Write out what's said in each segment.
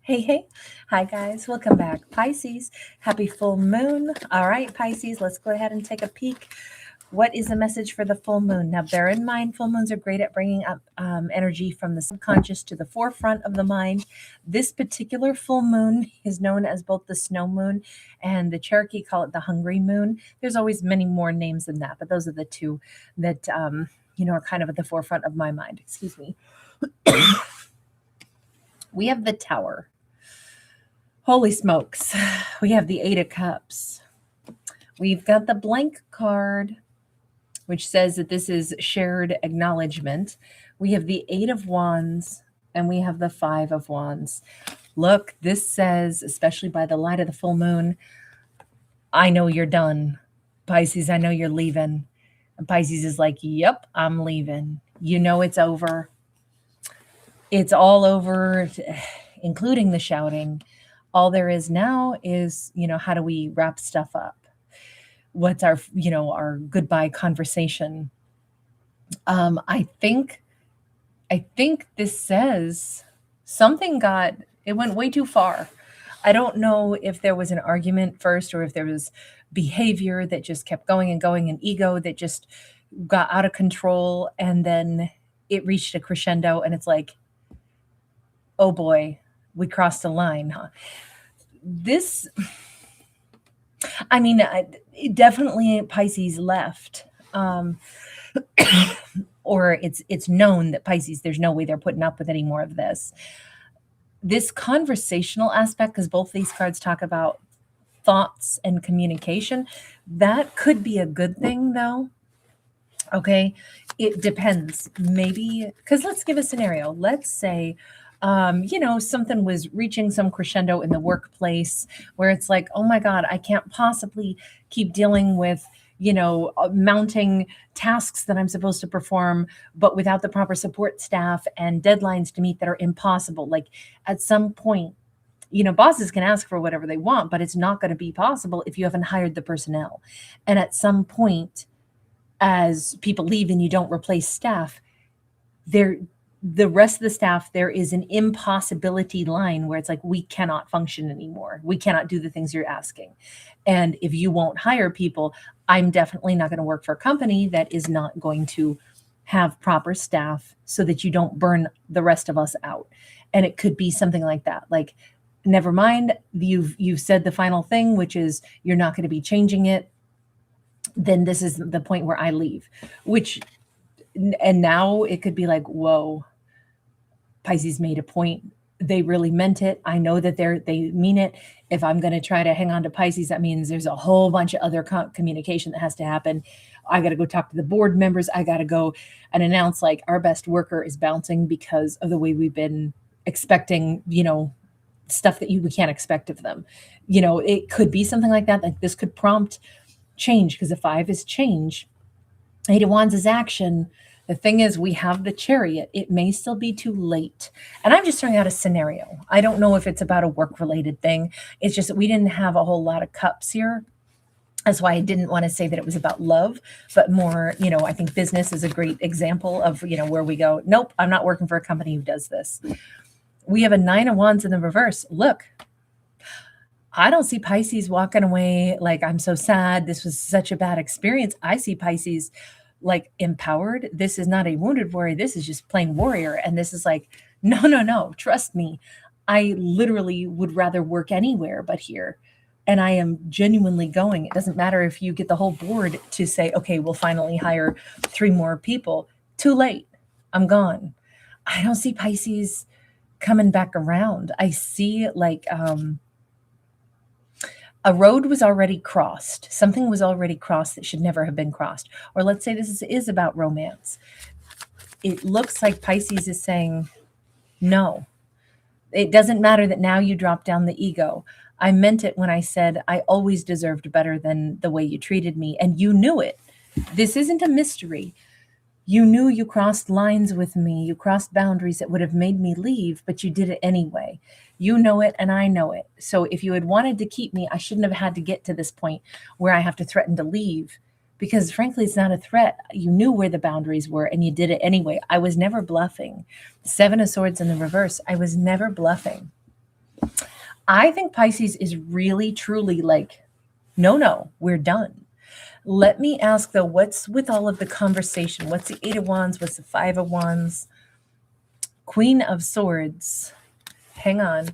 Hey, hey. Hi, guys. Welcome back. Pisces, happy full moon. All right, Pisces, let's go ahead and take a peek. What is the message for the full moon? Now, bear in mind, full moons are great at bringing up energy from the subconscious to the forefront of the mind. This particular full moon is known as both the snow moon and the Cherokee call it the hungry moon. There's always many more names than that, but those are the two that, are kind of at the forefront of my mind. Excuse me. We have the Tower. Holy smokes. We have the Eight of Cups. We've got the blank card, which says that this is shared acknowledgement. We have the Eight of Wands and we have the Five of Wands. Look, this says, especially by the light of the full moon, I know you're done. Pisces, I know you're leaving. And Pisces is like, yep, I'm leaving. You know it's over. It's all over, including the shouting. All there is now is, how do we wrap stuff up? What's our goodbye conversation? I think this says it went way too far. I don't know if there was an argument first or if there was behavior that just kept going and going, and ego that just got out of control, and then it reached a crescendo and it's like, oh boy, we crossed the line, huh? Definitely Pisces left. Or it's known that Pisces, there's no way they're putting up with any more of this. This conversational aspect, because both these cards talk about thoughts and communication, that could be a good thing though. Okay, it depends. Maybe, because let's give a scenario. Let's say something was reaching some crescendo in the workplace where it's like, oh my God, I can't possibly keep dealing with, mounting tasks that I'm supposed to perform, but without the proper support staff and deadlines to meet that are impossible. Like at some point, bosses can ask for whatever they want, but it's not going to be possible if you haven't hired the personnel. And at some point, as people leave and you don't replace staff, the rest of the staff, there is an impossibility line where it's like, we cannot function anymore. We cannot do the things you're asking. And if you won't hire people, I'm definitely not going to work for a company that is not going to have proper staff so that you don't burn the rest of us out. And it could be something like that. Like, never mind, you've said the final thing, which is you're not going to be changing it. Then this is the point where I leave, and now it could be like, whoa, Pisces made a point. They really meant it. I know that they mean it. If I'm going to try to hang on to Pisces, that means there's a whole bunch of other communication that has to happen. I got to go talk to the board members. I got to go and announce like our best worker is bouncing because of the way we've been expecting, stuff that we can't expect of them. It could be something like that. Like this could prompt change, because the Five is change. Eight of Wands is action. The thing is, we have the Chariot. It may still be too late. And I'm just throwing out a scenario. I don't know if it's about a work-related thing. It's just that we didn't have a whole lot of cups here. That's why I didn't want to say that it was about love, but more, I think business is a great example of, where we go, nope, I'm not working for a company who does this. We have a Nine of Wands in the reverse. Look, I don't see Pisces walking away like, I'm so sad. This was such a bad experience. I see Pisces like empowered. This is not a wounded warrior. This is just plain warrior. And this is like, no, trust me. I literally would rather work anywhere but here. And I am genuinely going. It doesn't matter if you get the whole board to say, okay, we'll finally hire 3 more people. Too late. I'm gone. I don't see Pisces coming back around. I see like, a road was already crossed. Something was already crossed that should never have been crossed. Or let's say this is about romance. It looks like Pisces is saying, no, it doesn't matter that now you drop down the ego. I meant it when I said I always deserved better than the way you treated me. And you knew it. This isn't a mystery. You knew you crossed lines with me. You crossed boundaries that would have made me leave, but you did it anyway. You know it and I know it. So if you had wanted to keep me, I shouldn't have had to get to this point where I have to threaten to leave, because frankly, it's not a threat. You knew where the boundaries were and you did it anyway. I was never bluffing. 7 of Swords in the reverse. I was never bluffing. I think Pisces is really, truly like, no, we're done. Let me ask though, what's with all of the conversation? What's the Eight of Wands? What's the Five of Wands? Queen of Swords. Hang on.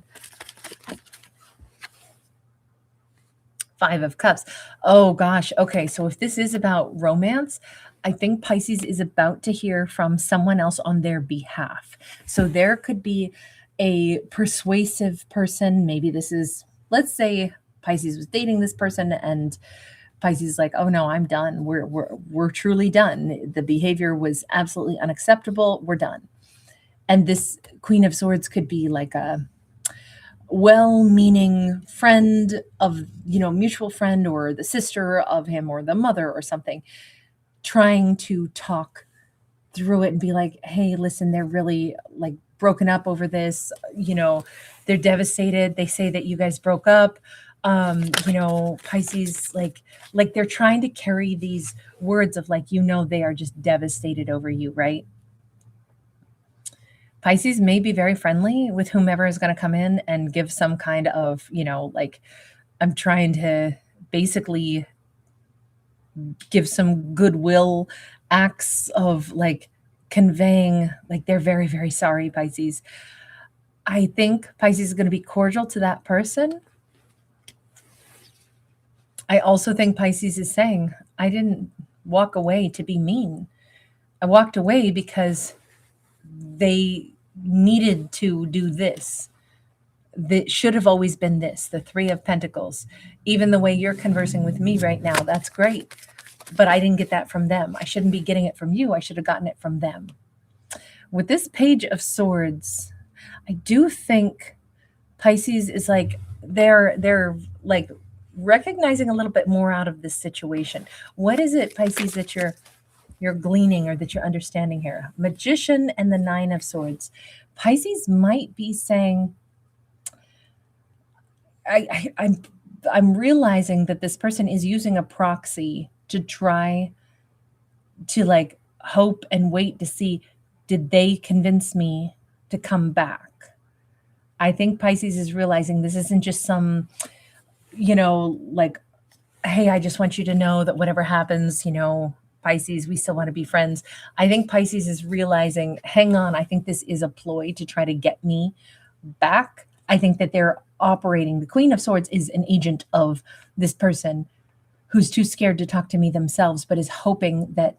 Five of Cups. Oh gosh. Okay. So if this is about romance, I think Pisces is about to hear from someone else on their behalf. So there could be a persuasive person. Maybe this is, let's say Pisces was dating this person and Pisces is like, oh no, I'm done. We're truly done. The behavior was absolutely unacceptable. We're done. And this Queen of Swords could be like a well-meaning friend of, mutual friend, or the sister of him, or the mother or something, trying to talk through it and be like, hey, listen, they're really like broken up over this, they're devastated. They say that you guys broke up. Pisces, like they're trying to carry these words of like, they are just devastated over you, right? Pisces may be very friendly with whomever is going to come in and give some kind of, like, I'm trying to basically give some goodwill acts of like conveying, like, they're very, very sorry, Pisces. I think Pisces is going to be cordial to that person. I also think Pisces is saying, I didn't walk away to be mean. I walked away because they needed to do this. That should have always been this, the Three of Pentacles. Even the way you're conversing with me right now, that's great. But I didn't get that from them. I shouldn't be getting it from you. I should have gotten it from them. With this Page of Swords, I do think Pisces is like, they're like recognizing a little bit more out of this situation. What is it, Pisces, that you're gleaning or that you're understanding here? Magician and the Nine of Swords. Pisces might be saying, I'm realizing that this person is using a proxy to try to like hope and wait to see, did they convince me to come back? I think Pisces is realizing this isn't just some, like, hey, I just want you to know that whatever happens, Pisces, we still want to be friends. I think Pisces is realizing, hang on, I think this is a ploy to try to get me back. I think that they're operating. The Queen of Swords is an agent of this person who's too scared to talk to me themselves, but is hoping that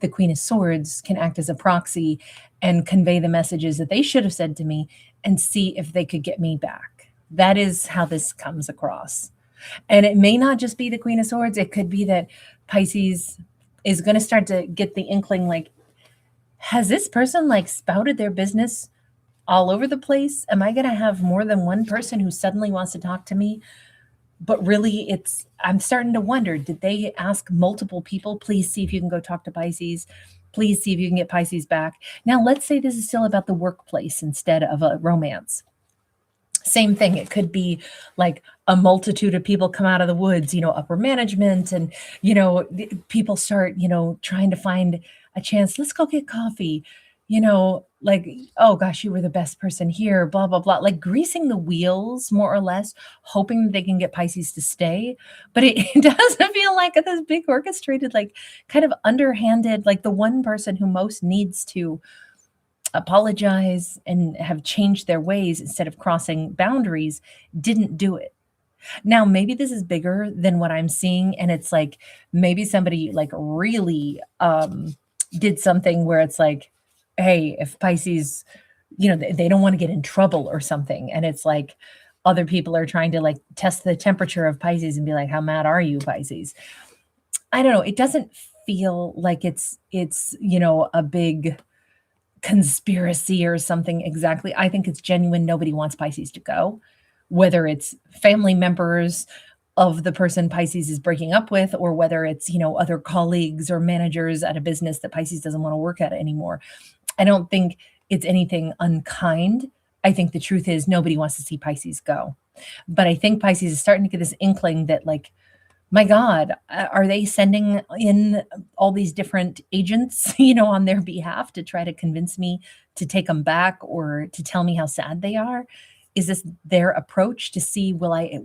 the Queen of Swords can act as a proxy and convey the messages that they should have said to me and see if they could get me back. That is how this comes across. And it may not just be the Queen of Swords. It could be that Pisces is going to start to get the inkling, like, has this person like spouted their business all over the place? Am I going to have more than one person who suddenly wants to talk to me? But really, I'm starting to wonder, did they ask multiple people, please see if you can go talk to Pisces? Please see if you can get Pisces back. Now, let's say this is still about the workplace instead of a romance. Same thing. It could be like a multitude of people come out of the woods, upper management, and, people start, trying to find a chance. Let's go get coffee, like, oh gosh, you were the best person here, blah, blah, blah, like greasing the wheels, more or less, hoping that they can get Pisces to stay. But it doesn't feel like this big orchestrated, like kind of underhanded, like the one person who most needs to apologize and have changed their ways instead of crossing boundaries didn't do it. Now, maybe this is bigger than what I'm seeing. And it's like, maybe somebody like really did something where it's like, hey, if Pisces, they don't want to get in trouble or something. And it's like, other people are trying to like test the temperature of Pisces and be like, how mad are you, Pisces? I don't know. It doesn't feel like it's, a big conspiracy or something exactly. I think it's genuine. Nobody wants Pisces to go, whether it's family members of the person Pisces is breaking up with, or whether it's, other colleagues or managers at a business that Pisces doesn't want to work at anymore. I don't think it's anything unkind. I think the truth is nobody wants to see Pisces go. But I think Pisces is starting to get this inkling that, like, my God, are they sending in all these different agents, on their behalf to try to convince me to take them back or to tell me how sad they are? Is this their approach to see, will I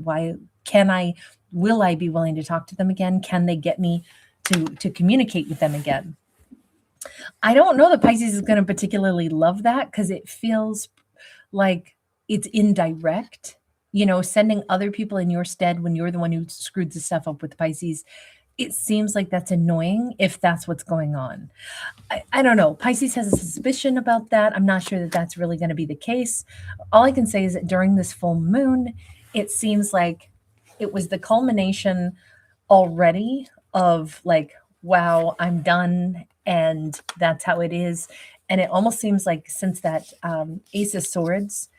be willing to talk to them again? Can they get me to communicate with them again? I don't know that Pisces is going to particularly love that, because it feels like it's indirect, sending other people in your stead when you're the one who screwed the stuff up with Pisces. It seems like that's annoying if that's what's going on. I don't know. Pisces has a suspicion about that. I'm not sure that that's really going to be the case. All I can say is that during this full moon, it seems like it was the culmination already of like, wow, I'm done. And that's how it is. And it almost seems like, since that Ace of Swords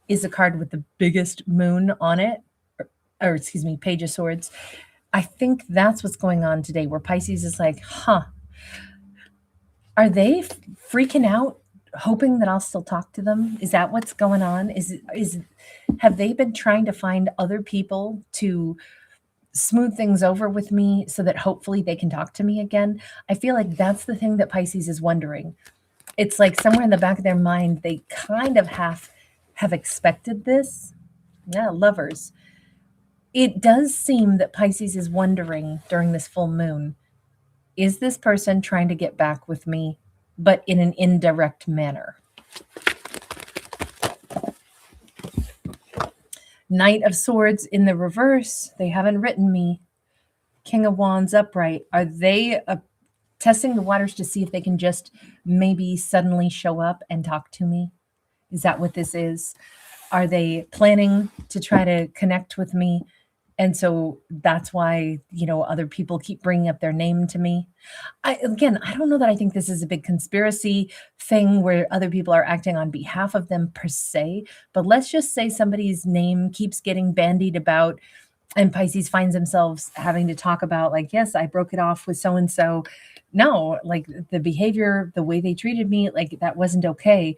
is a card with the biggest moon on it, or excuse me, Page of Swords, I think that's what's going on today, where Pisces is like, are they freaking out, hoping that I'll still talk to them? Is that what's going on? Have they been trying to find other people to smooth things over with me so that hopefully they can talk to me again? I feel like that's the thing that Pisces is wondering. It's like somewhere in the back of their mind, they kind of have expected this. Yeah, Lovers. It does seem that Pisces is wondering during this full moon, is this person trying to get back with me, but in an indirect manner? Knight of Swords in the reverse. They haven't written me. King of Wands upright. Are they testing the waters to see if they can just maybe suddenly show up and talk to me? Is that what this is? Are they planning to try to connect with me? And so that's why, other people keep bringing up their name to me. I don't know that I think this is a big conspiracy thing where other people are acting on behalf of them per se, but let's just say somebody's name keeps getting bandied about and Pisces finds themselves having to talk about, like, yes, I broke it off with so-and-so. No, like the behavior, the way they treated me, like that wasn't okay.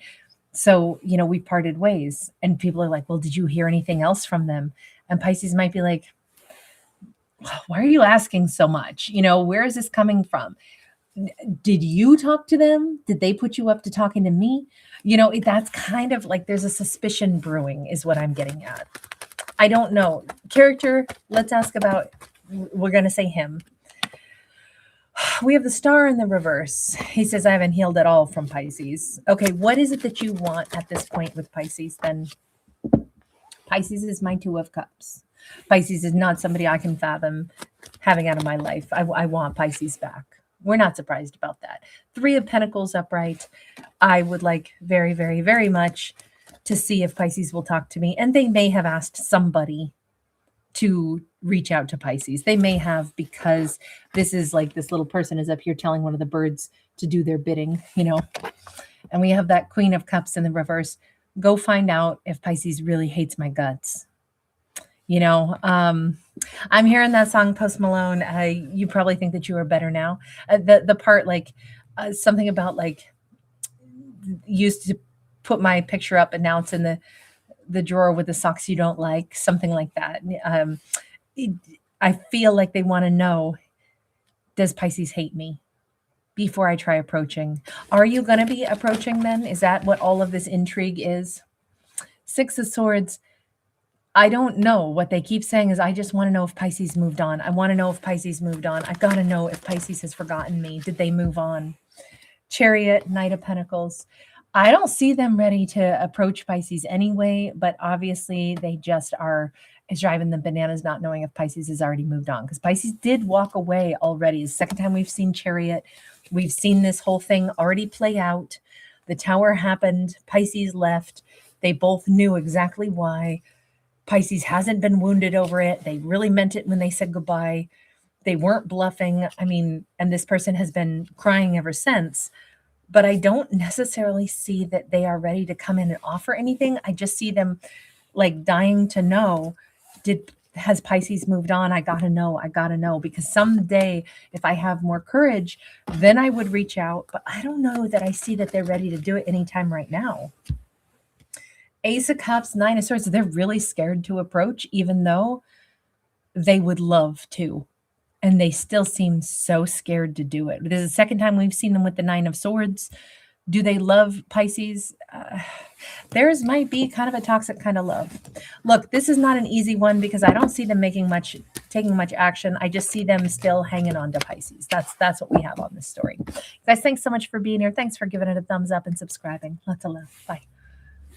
So, we parted ways, and people are like, well, did you hear anything else from them? And Pisces might be like, why are you asking so much? Where is this coming from? Did you talk to them? Did they put you up to talking to me? That's kind of like, there's a suspicion brewing is what I'm getting at. I don't know. Character, let's ask about, we're going to say him. We have the Star in the reverse. He says, I haven't healed at all from Pisces. Okay, what is it that you want at this point with Pisces then? Pisces is my Two of Cups. Pisces is not somebody I can fathom having out of my life. I want Pisces back. We're not surprised about that. Three of Pentacles upright. I would like very, very, very much to see if Pisces will talk to me. And they may have asked somebody to reach out to Pisces. They may have, because this is like, this little person is up here telling one of the birds to do their bidding, And we have that Queen of Cups in the reverse. Go find out if Pisces really hates my guts. I'm hearing that song, Post Malone. You probably think that you are better now. The part, like something about like, used to put my picture up and now it's in the drawer with the socks you don't like, something like that. I feel like they want to know, does Pisces hate me before I try approaching? Are you going to be approaching then? Is that what all of this intrigue is? Six of Swords. I don't know. What they keep saying is, I just want to know if Pisces moved on. I want to know if Pisces moved on. I've got to know if Pisces has forgotten me. Did they move on? Chariot, Knight of Pentacles. I don't see them ready to approach Pisces anyway, but obviously they just are. It's driving them bananas not knowing if Pisces has already moved on, because Pisces did walk away already. It's the second time we've seen Chariot. We've seen this whole thing already play out. The tower happened. Pisces left. They both knew exactly why. Pisces hasn't been wounded over it. They really meant it when they said goodbye. They weren't bluffing. And this person has been crying ever since. But I don't necessarily see that they are ready to come in and offer anything. I just see them like dying to know, has Pisces moved on? I gotta know, because someday if I have more courage, then I would reach out. But I don't know that I see that they're ready to do it anytime right now. Ace of Cups, Nine of Swords. They're really scared to approach, even though they would love to. And they still seem so scared to do it. This is the second time we've seen them with the Nine of Swords. Do they love Pisces? Theirs might be kind of a toxic kind of love. Look, this is not an easy one because I don't see them taking much action. I just see them still hanging on to Pisces. That's what we have on this story. Guys, thanks so much for being here. Thanks for giving it a thumbs up and subscribing. Lots of love. Bye.